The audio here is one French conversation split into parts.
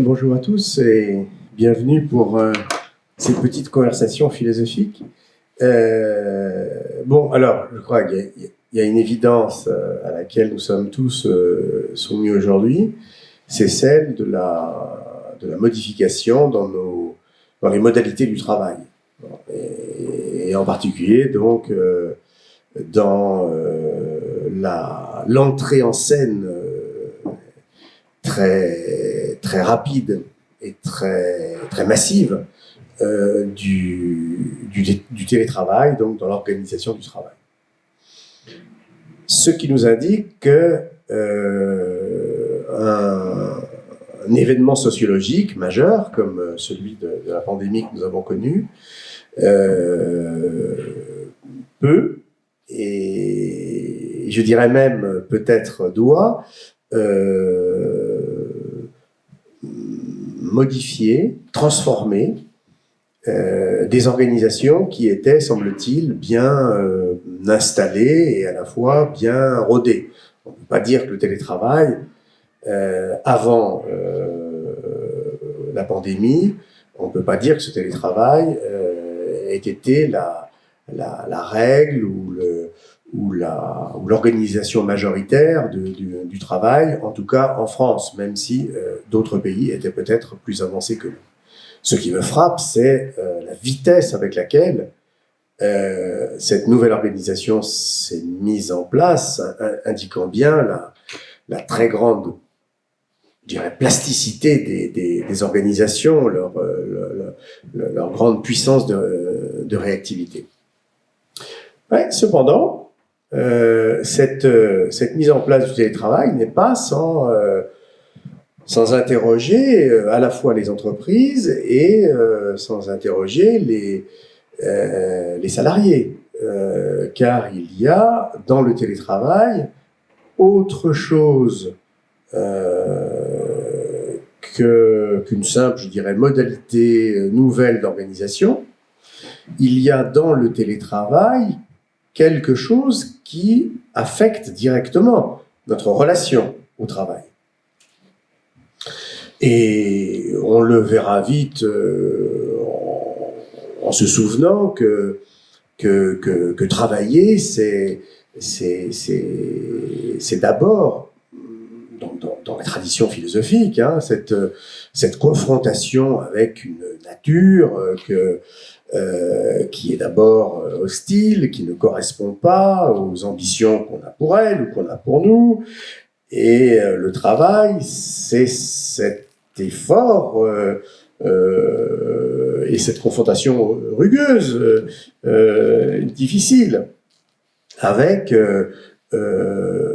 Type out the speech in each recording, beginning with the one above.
Bonjour à tous et bienvenue pour ces petites conversations philosophiques. Alors, je crois qu'il y a une évidence à laquelle nous sommes tous soumis aujourd'hui, c'est celle de la modification dans les modalités du travail. Et en particulier, donc, dans l'entrée en scène très rapide et très massive du télétravail, donc dans l'organisation du travail. Ce qui nous indique que un événement sociologique majeur comme celui de la pandémie que nous avons connu peut, et je dirais même peut-être doit, modifier, transformer des organisations qui étaient, semble-t-il, bien installées et à la fois bien rodées. On ne peut pas dire que le télétravail, avant la pandémie, on ne peut pas dire que ce télétravail ait été la règle ou l'organisation majoritaire du travail, en tout cas en France, même si d'autres pays étaient peut-être plus avancés que nous. Ce qui me frappe, c'est la vitesse avec laquelle cette nouvelle organisation s'est mise en place, indiquant bien la très grande, je dirais, plasticité des organisations, leur grande puissance de réactivité. Ouais, cependant, cette mise en place du télétravail n'est pas sans interroger à la fois les entreprises et sans interroger les salariés. Car il y a dans le télétravail autre chose qu'une simple, je dirais, modalité nouvelle d'organisation. Il y a dans le télétravail quelque chose qui affecte directement notre relation au travail. Et on le verra vite en se souvenant que travailler, c'est d'abord, dans la tradition philosophique, cette confrontation avec une nature qui est d'abord hostile, qui ne correspond pas aux ambitions qu'on a pour elle ou qu'on a pour nous. Et le travail, c'est cet effort et cette confrontation rugueuse, difficile, avec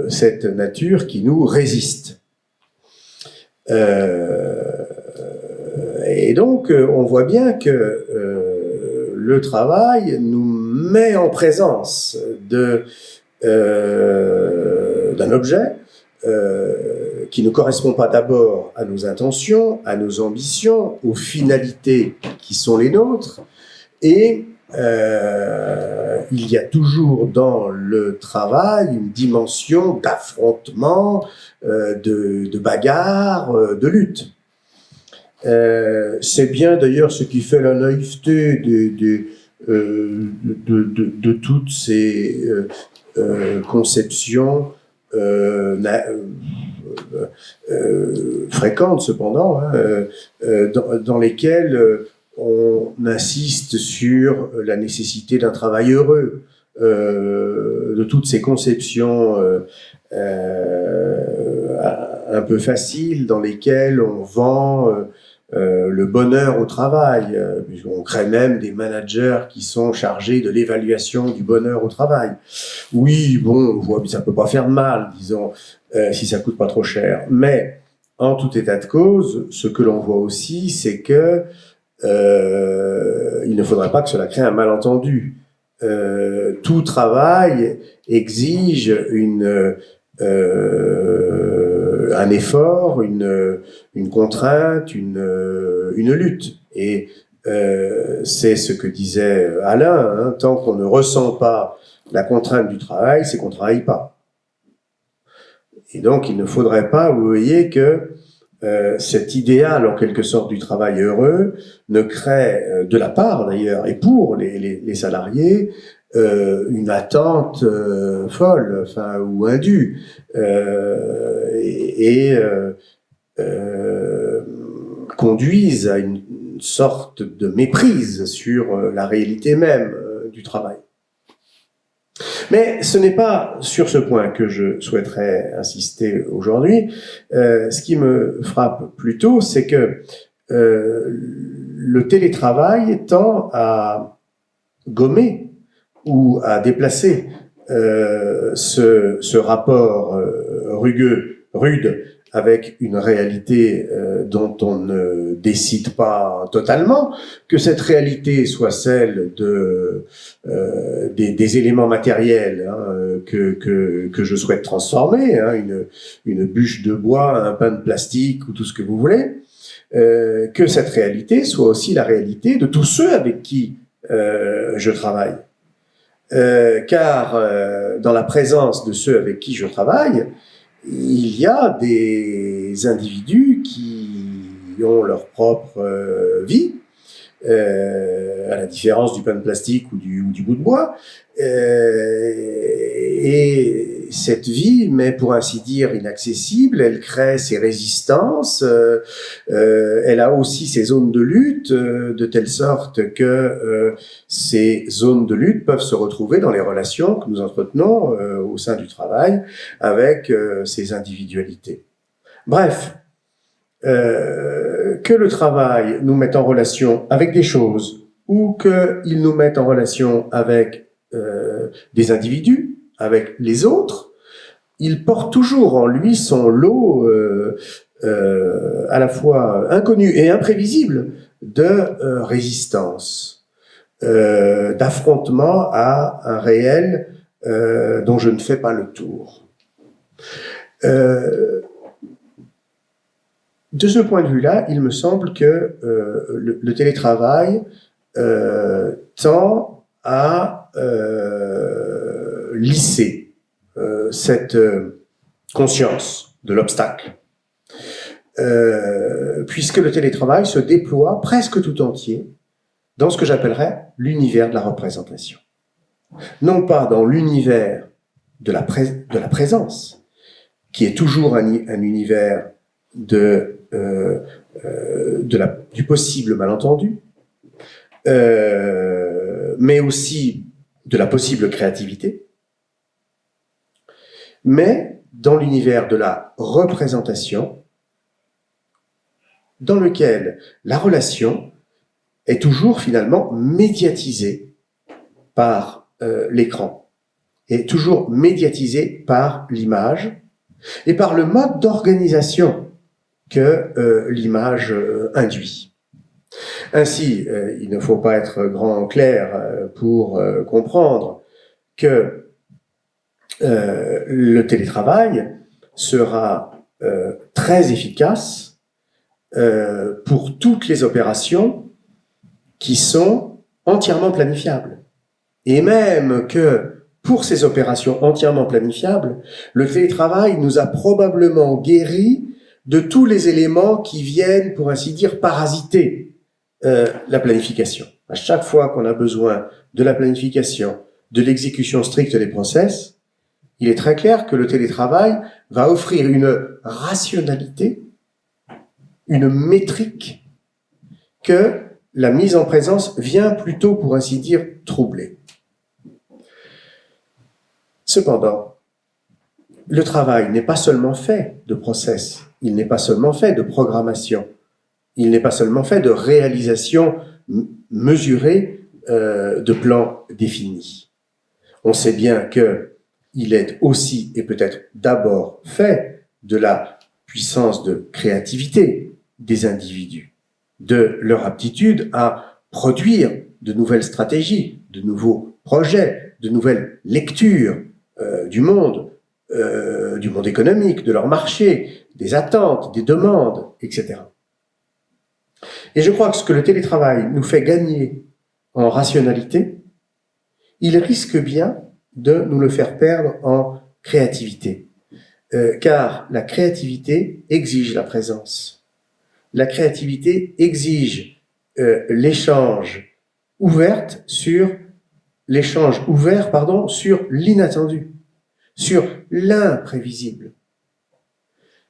cette nature qui nous résiste. Et donc, on voit bien que le travail nous met en présence d'un objet qui ne correspond pas d'abord à nos intentions, à nos ambitions, aux finalités qui sont les nôtres. Et il y a toujours dans le travail une dimension d'affrontement, de bagarre, de lutte. C'est bien d'ailleurs ce qui fait la naïveté de toutes ces conceptions fréquentes cependant, dans lesquelles on insiste sur la nécessité d'un travail heureux, de toutes ces conceptions un peu faciles dans lesquelles on vend le bonheur au travail. On crée même des managers qui sont chargés de l'évaluation du bonheur au travail. Oui, bon, on voit que ça peut pas faire mal, disons, si ça coûte pas trop cher. Mais en tout état de cause, ce que l'on voit aussi, c'est que il ne faudrait pas que cela crée un malentendu. Tout travail exige un effort, une contrainte, une lutte. Et c'est ce que disait Alain, tant qu'on ne ressent pas la contrainte du travail, c'est qu'on ne travaille pas. Et donc, il ne faudrait pas, vous voyez, que cet idéal en quelque sorte du travail heureux ne crée, de la part d'ailleurs, et pour les salariés, une attente folle, enfin, ou indue, conduisent à une sorte de méprise sur la réalité même du travail. Mais ce n'est pas sur ce point que je souhaiterais insister aujourd'hui. Ce qui me frappe plutôt, c'est que le télétravail tend à gommer ou à déplacer ce rapport rude, avec une réalité dont on ne décide pas totalement, que cette réalité soit celle des éléments matériels que je souhaite transformer, une bûche de bois, un pain de plastique ou tout ce que vous voulez, que cette réalité soit aussi la réalité de tous ceux avec qui je travaille. Car dans la présence de ceux avec qui je travaille, il y a des individus qui ont leur propre vie, à la différence du pain de plastique ou du bout de bois, et cette vie m'est pour ainsi dire inaccessible, elle crée ses résistances, elle a aussi ses zones de lutte, de telle sorte que ces zones de lutte peuvent se retrouver dans les relations que nous entretenons au sein du travail avec ces individualités. Bref, que le travail nous mette en relation avec des choses ou qu'il nous mette en relation avec des individus, avec les autres, il porte toujours en lui son lot à la fois inconnu et imprévisible de résistance, d'affrontement à un réel dont je ne fais pas le tour. De ce point de vue-là, il me semble que le télétravail tend à lisser cette conscience de l'obstacle, puisque le télétravail se déploie presque tout entier dans ce que j'appellerais l'univers de la représentation. Non pas dans l'univers de la présence, qui est toujours un univers du possible malentendu, mais aussi de la possible créativité, mais dans l'univers de la représentation, dans lequel la relation est toujours finalement médiatisée par l'écran, est toujours médiatisée par l'image et par le mode d'organisation que l'image induit. Ainsi, il ne faut pas être grand clair pour comprendre que le télétravail sera très efficace pour toutes les opérations qui sont entièrement planifiables. Et même que pour ces opérations entièrement planifiables, le télétravail nous a probablement guéris de tous les éléments qui viennent, pour ainsi dire, parasiter la planification. À chaque fois qu'on a besoin de la planification, de l'exécution stricte des process, il est très clair que le télétravail va offrir une rationalité, une métrique que la mise en présence vient plutôt, pour ainsi dire, troubler. Cependant, le travail n'est pas seulement fait de process, il n'est pas seulement fait de programmation, il n'est pas seulement fait de réalisation mesurée de plans définis. On sait bien qu'il est aussi et peut-être d'abord fait de la puissance de créativité des individus, de leur aptitude à produire de nouvelles stratégies, de nouveaux projets, de nouvelles lectures du monde économique, de leur marché, des attentes, des demandes, etc. Et je crois que ce que le télétravail nous fait gagner en rationalité, il risque bien de nous le faire perdre en créativité. car la créativité exige la présence. La créativité exige l'échange ouvert sur l'inattendu, sur l'imprévisible,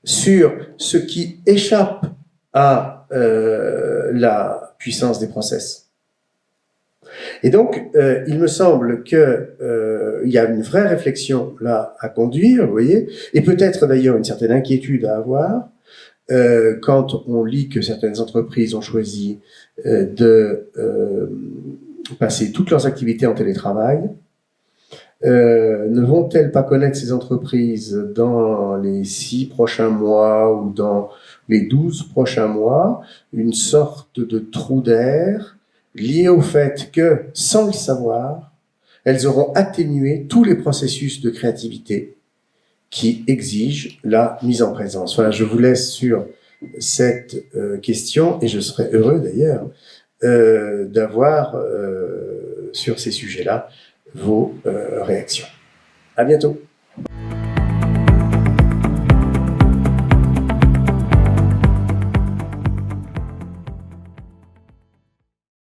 sur ce qui échappe à la puissance des process. Et donc, il me semble qu'il y a une vraie réflexion là à conduire, vous voyez, et peut-être d'ailleurs une certaine inquiétude à avoir quand on lit que certaines entreprises ont choisi de passer toutes leurs activités en télétravail. Ne vont-elles pas connaître ces entreprises dans les 6 prochains mois ou dans les 12 prochains mois une sorte de trou d'air lié au fait que, sans le savoir, elles auront atténué tous les processus de créativité qui exigent la mise en présence. Voilà, je vous laisse sur cette question, et je serais heureux d'ailleurs d'avoir sur ces sujets-là vos réactions. À bientôt.